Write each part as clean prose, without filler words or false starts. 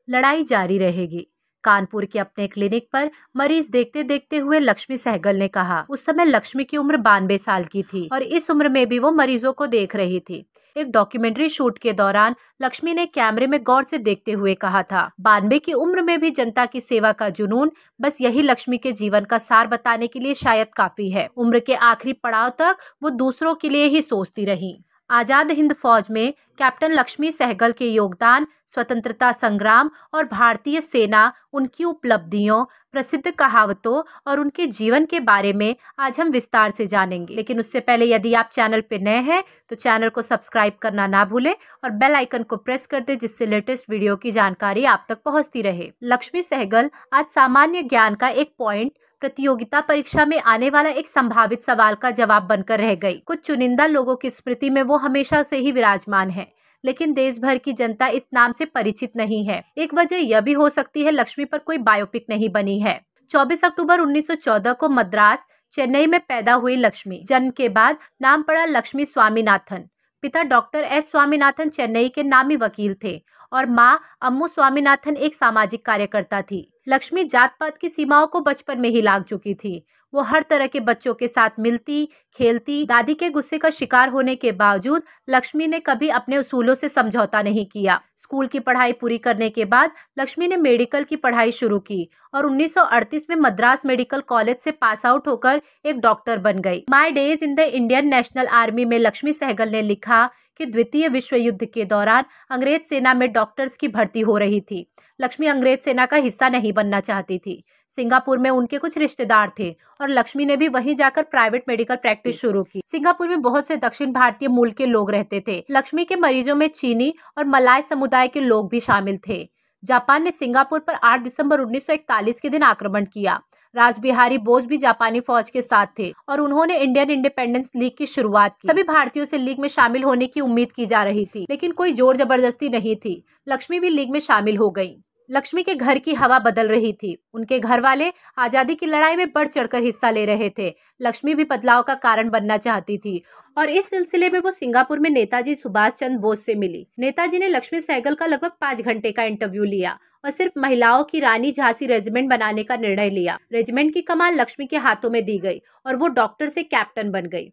लड़ाई जारी रहेगी। कानपुर के अपने क्लिनिक पर मरीज देखते देखते हुए लक्ष्मी सहगल ने कहा। उस समय लक्ष्मी की उम्र 92 साल की थी और इस उम्र में भी वो मरीजों को देख रही थी। एक डॉक्यूमेंट्री शूट के दौरान लक्ष्मी ने कैमरे में गौर से देखते हुए कहा था, 92 की उम्र में भी जनता की सेवा का जुनून, बस यही लक्ष्मी के जीवन का सार बताने के लिए शायद काफी है। उम्र के आखिरी पड़ाव तक वो दूसरों के लिए ही सोचती रही। आजाद हिंद फौज में कैप्टन लक्ष्मी सहगल के योगदान, स्वतंत्रता संग्राम और भारतीय सेना, उनकी उपलब्धियों, प्रसिद्ध कहावतों और उनके जीवन के बारे में आज हम विस्तार से जानेंगे। लेकिन उससे पहले यदि आप चैनल पे नए हैं तो चैनल को सब्सक्राइब करना ना भूलें और बेल आइकन को प्रेस कर दें, जिससे लेटेस्ट वीडियो की जानकारी आप तक पहुंचती रहे। लक्ष्मी सहगल आज सामान्य ज्ञान का एक पॉइंट प्रतियोगिता परीक्षा में आने वाला एक संभावित सवाल का जवाब बनकर रह गई। कुछ चुनिंदा लोगों की स्मृति में वो हमेशा से ही विराजमान है, लेकिन देश भर की जनता इस नाम से परिचित नहीं है। एक वजह यह भी हो सकती है लक्ष्मी पर कोई बायोपिक नहीं बनी है। 24 अक्टूबर 1914 को मद्रास, चेन्नई में पैदा हुई लक्ष्मी। जन्म के बाद नाम पड़ा लक्ष्मी स्वामीनाथन। पिता डॉक्टर एस स्वामीनाथन चेन्नई के नामी वकील थे और माँ अम्मू स्वामीनाथन एक सामाजिक कार्यकर्ता थी। लक्ष्मी जात पात की सीमाओं को बचपन में ही लांघ चुकी थी। वो हर तरह के बच्चों के साथ मिलती, खेलती। दादी के गुस्से का शिकार होने के बावजूद लक्ष्मी ने कभी अपने उसूलों से समझौता नहीं किया। स्कूल की पढ़ाई पूरी करने के बाद लक्ष्मी ने मेडिकल की पढ़ाई शुरू की और 1938 में मद्रास मेडिकल कॉलेज से पास आउट होकर एक डॉक्टर बन गई। My days in the Indian national army में लक्ष्मी सहगल ने लिखा कि द्वितीय विश्व युद्ध के दौरान अंग्रेज सेना में डॉक्टर्स की भर्ती हो रही थी। लक्ष्मी अंग्रेज सेना का हिस्सा नहीं बनना चाहती थी। सिंगापुर में उनके कुछ रिश्तेदार थे और लक्ष्मी ने भी वहीं जाकर प्राइवेट मेडिकल प्रैक्टिस शुरू की। सिंगापुर में बहुत से दक्षिण भारतीय मूल के लोग रहते थे। लक्ष्मी के मरीजों में चीनी और मलाय समुदाय के लोग भी शामिल थे। जापान ने सिंगापुर पर 8 दिसंबर 1941 के दिन आक्रमण किया। रासबिहारी बोस भी जापानी फौज के साथ थे और उन्होंने इंडियन इंडिपेंडेंस लीग की शुरुआत की। सभी भारतीयों से लीग में शामिल होने की उम्मीद की जा रही थी, लेकिन कोई जोर जबरदस्ती नहीं थी। लक्ष्मी भी लीग में शामिल हो गई। लक्ष्मी के घर की हवा बदल रही थी। उनके घर वाले आजादी की लड़ाई में बढ़ चढ़कर हिस्सा ले रहे थे। लक्ष्मी भी बदलाव का कारण बनना चाहती थी और इस सिलसिले में वो सिंगापुर में नेताजी सुभाष चंद्र बोस से मिली। नेताजी ने लक्ष्मी सहगल का लगभग 5 घंटे का इंटरव्यू लिया और सिर्फ महिलाओं की रानी झांसी रेजिमेंट बनाने का निर्णय लिया। रेजिमेंट की कमान लक्ष्मी के हाथों में दी गई और वो डॉक्टर से कैप्टन बन गई।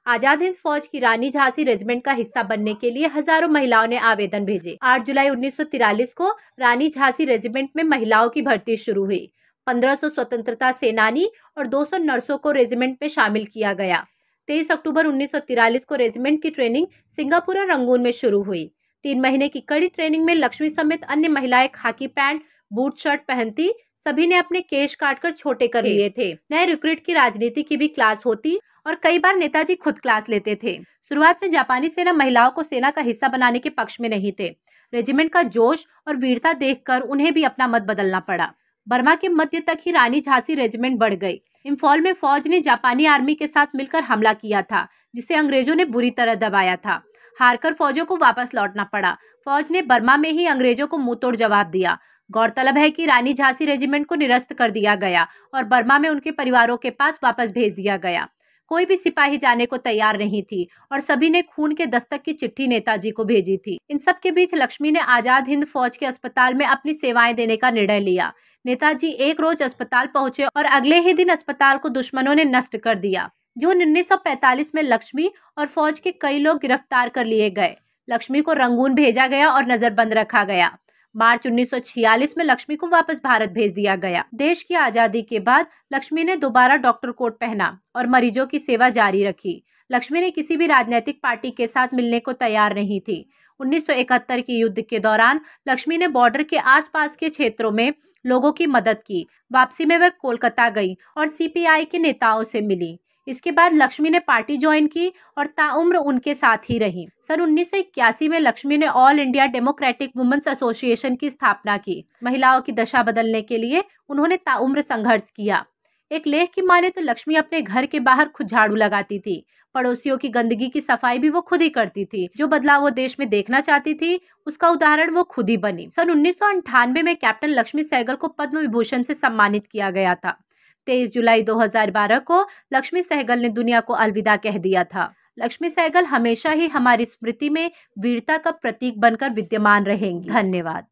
आजाद हिंद फौज की रानी झांसी रेजिमेंट का हिस्सा बनने के लिए हजारों महिलाओं ने आवेदन भेजे। 8 जुलाई 1943 को रानी झांसी रेजिमेंट में महिलाओं की भर्ती शुरू हुई। 1500 स्वतंत्रता सेनानी और 200 नर्सों को रेजिमेंट में शामिल किया गया। 23 अक्टूबर 1943 को रेजिमेंट की ट्रेनिंग सिंगापुर और रंगून में शुरू हुई। 3 महीने की कड़ी ट्रेनिंग में लक्ष्मी समेत अन्य महिलाएं खाकी पैंट, बूट शर्ट पहनती। सभी ने अपने केश काटकर छोटे कर लिए थे। नए रिक्रूट की राजनीति की भी क्लास होती और कई बार नेताजी खुद क्लास लेते थे। शुरुआत में जापानी सेना महिलाओं को सेना का हिस्सा बनाने के पक्ष में नहीं थे। रेजिमेंट का जोश और वीरता देखकर उन्हें भी अपना मत बदलना पड़ा। बर्मा के मध्य तक ही रानी झांसी रेजिमेंट बढ़ गई। इम्फॉल में फौज ने जापानी आर्मी के साथ मिलकर हमला किया था, जिसे अंग्रेजों ने बुरी तरह दबाया था। हारकर फौजों को वापस लौटना पड़ा। फौज ने बर्मा में ही अंग्रेजों को मुंहतोड़ जवाब दिया। गौरतलब है कि रानी झांसी रेजिमेंट को निरस्त कर दिया गया और बर्मा में उनके परिवारों के पास वापस भेज दिया गया। कोई भी सिपाही जाने को तैयार नहीं थी और सभी ने खून के दस्तक की चिट्ठी नेताजी को भेजी थी। इन सब के बीच लक्ष्मी ने आजाद हिंद फौज के अस्पताल में अपनी सेवाएं देने का निर्णय लिया। नेताजी एक रोज अस्पताल पहुंचे और अगले ही दिन अस्पताल को दुश्मनों ने नष्ट कर दिया। जून 1945 में लक्ष्मी और फौज के कई लोग गिरफ्तार कर लिए गए। लक्ष्मी को रंगून भेजा गया और नजरबंद रखा गया। मार्च 1946 में लक्ष्मी को वापस भारत भेज दिया गया। देश की आजादी के बाद लक्ष्मी ने दोबारा डॉक्टर कोट पहना और मरीजों की सेवा जारी रखी। लक्ष्मी ने किसी भी राजनीतिक पार्टी के साथ मिलने को तैयार नहीं थी। 1971 के युद्ध के दौरान लक्ष्मी ने बॉर्डर के आसपास के क्षेत्रों में लोगों की मदद की। वापसी में वह कोलकाता गई और सीपीआई के नेताओं से मिली। इसके बाद लक्ष्मी ने पार्टी ज्वाइन की और ताउम्र उनके साथ ही रही। सन 1981 में लक्ष्मी ने All India Democratic Women's Association की स्थापना की। महिलाओं की दशा बदलने के लिए उन्होंने ताउम्र संघर्ष किया। एक लेख की माने तो लक्ष्मी अपने घर के बाहर खुद झाड़ू लगाती थी। पड़ोसियों की गंदगी की सफाई भी वो खुद ही करती थी। जो बदलाव वो देश में देखना चाहती थी, उसका उदाहरण वो खुद ही बनी। सन 1998 में कैप्टन लक्ष्मी सहगल को पद्म विभूषण से सम्मानित किया गया था। 23 जुलाई 2012 को लक्ष्मी सहगल ने दुनिया को अलविदा कह दिया था। लक्ष्मी सहगल हमेशा ही हमारी स्मृति में वीरता का प्रतीक बनकर विद्यमान रहेंगी। धन्यवाद।